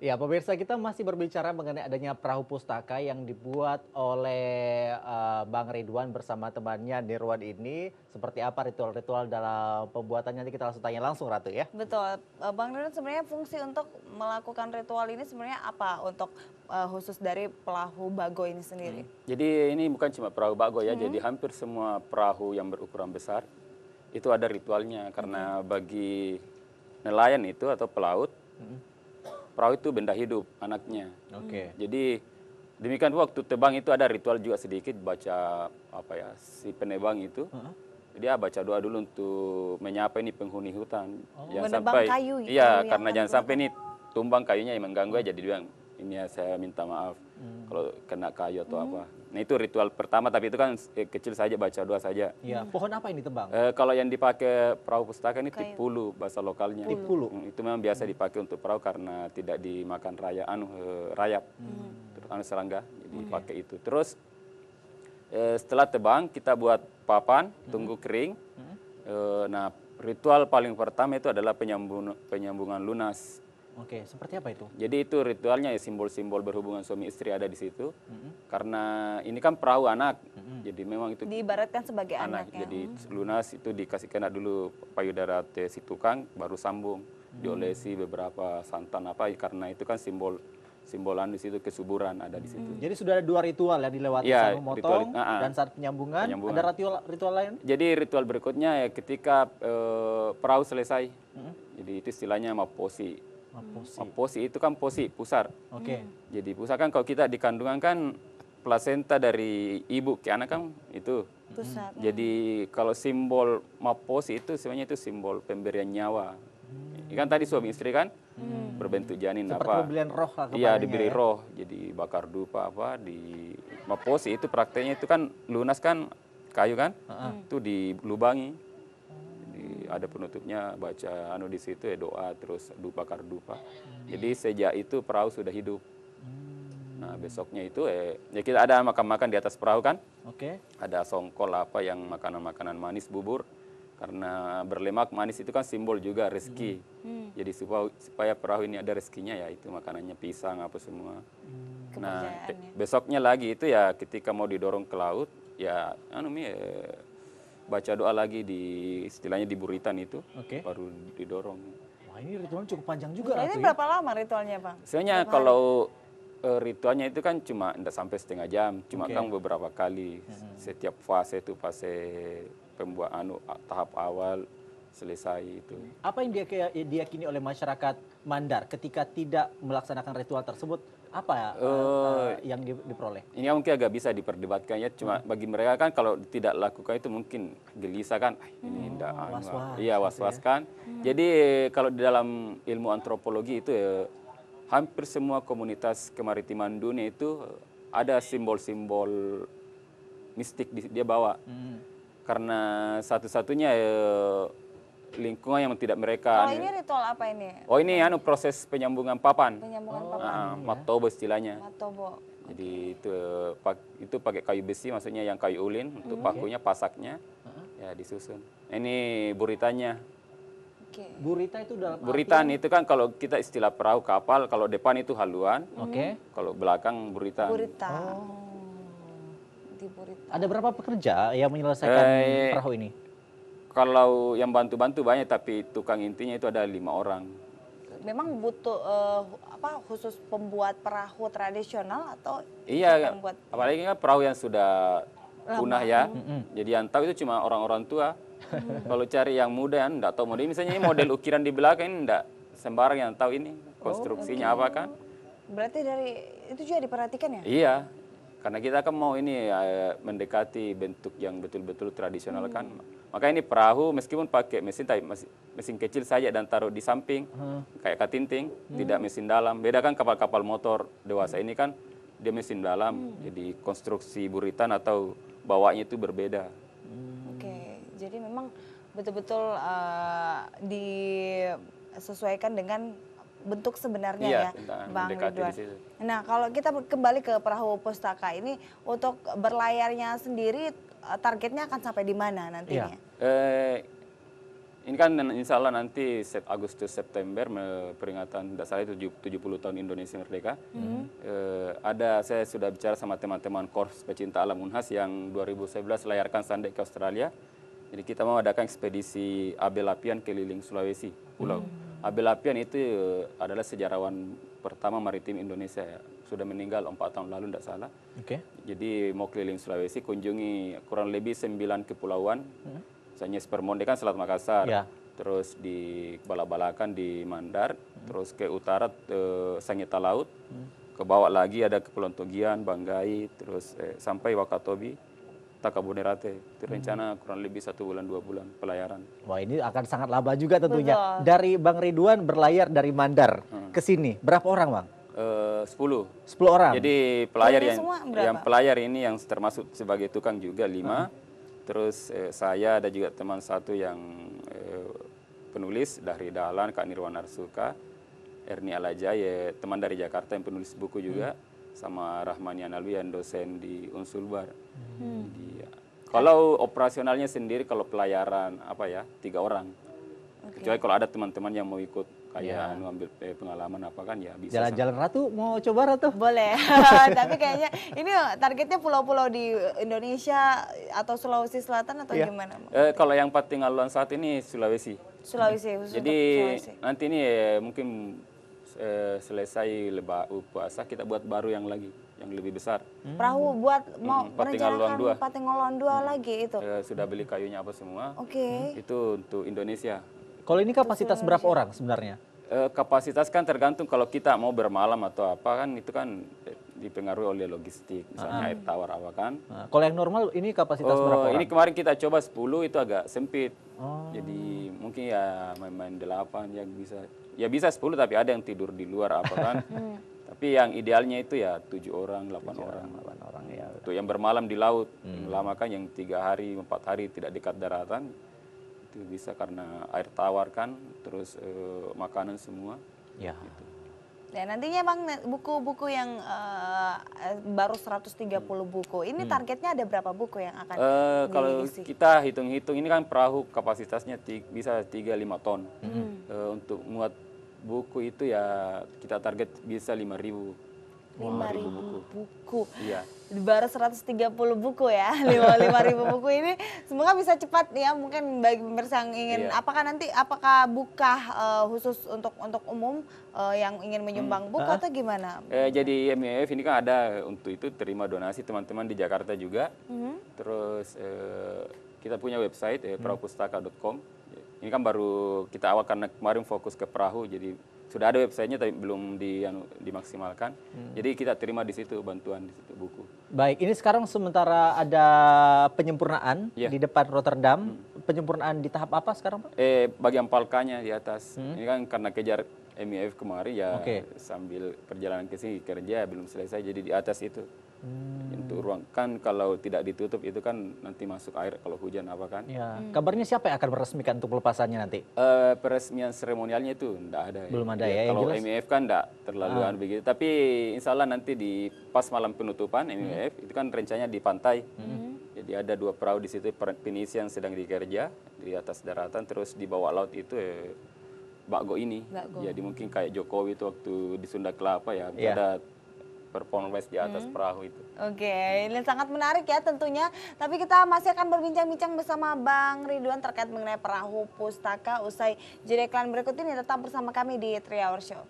Ya, pemirsa kita masih berbicara mengenai adanya perahu pustaka yang dibuat oleh Bang Ridwan bersama temannya Nirwan ini. Seperti apa ritual-ritual dalam pembuatannya, nanti kita langsung tanya langsung Ratu ya. Betul, Bang Ridwan sebenarnya fungsi untuk melakukan ritual ini sebenarnya apa untuk khusus dari perahu Bago ini sendiri? Jadi ini bukan cuma perahu bago ya, jadi hampir semua perahu yang berukuran besar itu ada ritualnya. Karena bagi nelayan itu atau pelaut, perahu itu benda hidup anaknya. Oke. Jadi demikian waktu tebang itu ada ritual juga sedikit, baca apa ya, si penebang itu. Dia baca doa dulu untuk menyapa ini penghuni hutan. Jangan Menebang sampai kayu gitu iya, yang karena akan jangan sampai ini tumbang kayunya yang mengganggu aja. Jadi bilang ini ya, saya minta maaf kalau kena kayu atau apa. Nah itu ritual pertama, tapi itu kan kecil saja, baca doa saja. Ya, pohon apa ini tebang? Kalau yang dipakai perahu pustaka ini tipulu bahasa lokalnya. Tipulu. Itu memang biasa dipakai untuk perahu karena tidak dimakan rayap, terus serangga, jadi pakai itu. Terus setelah tebang kita buat papan, tunggu kering. Nah ritual paling pertama itu adalah penyambungan lunas. Oke, seperti apa itu? Jadi itu ritualnya ya, simbol-simbol berhubungan suami istri ada di situ. Karena ini kan perahu anak, jadi memang itu diibaratkan sebagai anak. anak ya. Jadi lunas itu dikasih kena dulu payudara si tukang, baru sambung, diolesi beberapa santan apa, karena itu kan simbolan di situ kesuburan ada di situ. Jadi sudah ada 2 ritual ya dilewati, Ya, saat memotong ritual, dan saat penyambungan. Ada ritual lain? Jadi ritual berikutnya ya ketika perahu selesai. Jadi itu istilahnya maposi. Maposi itu kan posi, pusar. Oke. Jadi pusar kan kalau kita di kandungan kan plasenta dari ibu ke anak kan itu. Pusat. Jadi kalau simbol maposi itu sebenarnya itu simbol pemberian nyawa. Ini kan tadi suami istri kan berbentuk janin Seperti apa? pembelian roh lah Iya, kepadanya diberi ya. roh. Jadi bakar dupa apa di maposi itu prakteknya itu kan lunas kan kayu kan? Itu dilubangi. Jadi ada penutupnya baca di situ ya doa terus bakar dupa. Jadi sejak itu perahu sudah hidup. Nah, besoknya itu ya kita ada makan-makan di atas perahu kan? Oke. Ada songkol apa yang makanan-makanan manis, bubur. Karena berlemak manis itu kan simbol juga rezeki. Jadi supaya perahu ini ada rezekinya ya itu makanannya pisang apa semua. Nah, besoknya lagi itu ya ketika mau didorong ke laut ya baca doa lagi di istilahnya di buritan itu, baru didorong. Wah, ini ritualnya cukup panjang juga Ini Ratu ya. berapa lama ritualnya, Bang? Sebenarnya kalau ritualnya itu kan cuma tidak sampai setengah jam, cuma kan beberapa kali. Setiap fase itu fase pembuatan tahap awal selesai itu. Apa yang diyakini oleh masyarakat Mandar ketika tidak melaksanakan ritual tersebut? Apa yang diperoleh? Ini mungkin agak bisa diperdebatkan ya, cuma bagi mereka kan kalau tidak lakukan itu mungkin gelisah kan, ini tidak was-was, iya was-was kan. Jadi kalau di dalam ilmu antropologi itu hampir semua komunitas kemaritiman dunia itu ada simbol-simbol mistik dia bawa. Karena satu-satunya lingkungan yang tidak mereka. Kalau ini ritual apa ini? Oh ini proses penyambungan papan. Penyambungan papan. Matobo istilahnya. Matobo. Jadi itu pakai kayu besi, maksudnya yang kayu ulin untuk pakunya, pasaknya, ya disusun. Ini buritanya. Burita itu dalam Buritan itu kan kalau kita istilah perahu kapal, kalau depan itu haluan, kalau belakang buritan. Burita. Di burita. Ada berapa pekerja yang menyelesaikan perahu ini? Kalau yang bantu-bantu banyak, tapi tukang intinya itu ada 5 orang. Memang butuh khusus pembuat perahu tradisional atau iya, apalagi kan perahu yang sudah punah ya. Jadi yang tahu itu cuma orang-orang tua. Kalau cari yang muda yang enggak tahu model, misalnya ini model ukiran di belakang ini enggak sembarang yang tahu ini konstruksinya apa kan. Berarti dari itu juga diperhatikan ya? Iya. Karena kita kan mau ini mendekati bentuk yang betul-betul tradisional kan. Maka ini perahu meskipun pakai mesin tapi mesin kecil saja dan taruh di samping kayak katinting, tidak mesin dalam. Beda kan kapal-kapal motor dewasa ini kan dia mesin dalam. Jadi konstruksi buritan atau bawahnya itu berbeda. Oke, jadi memang betul-betul disesuaikan dengan bentuk sebenarnya ya, Bang Ridwan. Nah, kalau kita kembali ke perahu pustaka ini, untuk berlayarnya sendiri targetnya akan sampai di mana nantinya? Ini kan insya Allah nanti Agustus September peringatan tidak salah itu 70 tahun Indonesia Merdeka. Saya sudah bicara sama teman-teman Korps Pecinta Alam Unhas yang 2011 layarkan Sandek ke Australia. Jadi kita mau adakan ekspedisi Abel Apian keliling Sulawesi pulau. Abel Apian itu adalah sejarawan pertama maritim Indonesia ya. Sudah meninggal 4 tahun lalu tidak salah. Jadi mau keliling Sulawesi, kunjungi kurang lebih 9 kepulauan. Misalnya Spermonde kan Selat Makassar, terus di Balak-Balakan di Mandar, terus ke utara Sangita Laut, ke bawah lagi ada Kepulauan Togian, Banggai, terus sampai Wakatobi, Takabonerate. Itu rencana kurang lebih 1 bulan 2 bulan pelayaran. Wah, ini akan sangat lama juga tentunya. Dari Bang Ridwan berlayar dari Mandar ke sini, berapa orang Bang? 10 orang. Jadi pelayar yang pelayar ini yang termasuk sebagai tukang juga 5. Terus saya ada juga teman satu yang penulis dari Dahlan, Kak Nirwana Arsuka, Erni Alajaya, teman dari Jakarta yang penulis buku juga, sama Rahmani Analwi yang dosen di Unsulbar. Kalau operasionalnya sendiri kalau pelayaran 3 orang. Kecuali kalau ada teman-teman yang mau ikut kayak ngambil pengalaman apa kan ya bisa. Jalan-jalan Ratu, mau coba Ratu? Boleh, tapi kayaknya ini targetnya pulau-pulau di Indonesia atau Sulawesi Selatan atau gimana? Kalau yang Patingaluan saat ini Sulawesi. Sulawesi, khusus Jadi Sulawesi. nanti ini mungkin selesai puasa kita buat baru yang lagi, yang lebih besar. Perahu buat mau Patingaluan 2. Patingaluan 2 lagi itu. Sudah beli kayunya apa semua. Itu untuk Indonesia. Kalau ini kapasitas berapa orang sebenarnya? Kapasitas kan tergantung kalau kita mau bermalam atau apa kan itu kan dipengaruhi oleh logistik, misalnya air tawar apa kan. Kalau yang normal ini kapasitas berapa orang? Ini kemarin kita coba 10 itu agak sempit. Jadi mungkin ya main-main 8 ya bisa. Ya bisa 10 tapi ada yang tidur di luar apa kan. Tapi yang idealnya itu ya 7 orang, 8 orang. 8 orang ya. Itu yang bermalam di laut. Yang lama kan yang 3 hari, 4 hari tidak dekat daratan. Itu bisa karena air tawar kan, terus makanan semua. Ya. Ya nantinya Bang, buku-buku yang baru 130 buku, ini targetnya ada berapa buku yang akan kalau kita hitung-hitung ini kan perahu kapasitasnya bisa 3-5 ton. Untuk muat buku itu ya kita target bisa 5.000 buku. Iya. Baru 130 buku ya, 5.000 buku ini semoga bisa cepat ya. Mungkin bagi pemirsa yang ingin, apakah buka khusus untuk umum yang ingin menyumbang buku atau gimana? Jadi MEF ini kan ada untuk itu terima donasi teman-teman di Jakarta juga. Terus kita punya website prahupustaka.com. Ini kan baru kita awal karena kemarin fokus ke perahu, jadi sudah ada websitenya tapi belum dimaksimalkan. Jadi kita terima di situ bantuan di situ buku. Baik, ini sekarang sementara ada penyempurnaan di depan Rotterdam. Penyempurnaan di tahap apa sekarang, Pak? Bagian palkanya di atas. Ini kan karena kejar MEF kemarin ya sambil perjalanan ke sini kerja belum selesai jadi di atas itu. Untuk ruang kan kalau tidak ditutup itu kan nanti masuk air kalau hujan apa kan. Ya. Kabarnya siapa yang akan meresmikan untuk pelepasannya nanti? Peresmian seremonialnya itu enggak ada. Belum ada ya. Kalau MEF kan enggak terlalu begitu. Tapi insya Allah nanti di pas malam penutupan MEF itu kan rencananya di pantai. Jadi ada 2 perahu di situ, pinisi yang sedang dikerja di atas daratan, terus di bawah laut itu Bakgo ini. Jadi mungkin kayak Jokowi itu waktu di Sunda Kelapa ya ada performance di atas perahu itu. Oke, ini sangat menarik ya tentunya. Tapi kita masih akan berbincang-bincang bersama Bang Ridwan terkait mengenai perahu pustaka usai jeda iklan berikut ini. Tetap bersama kami di 3 Hour Show.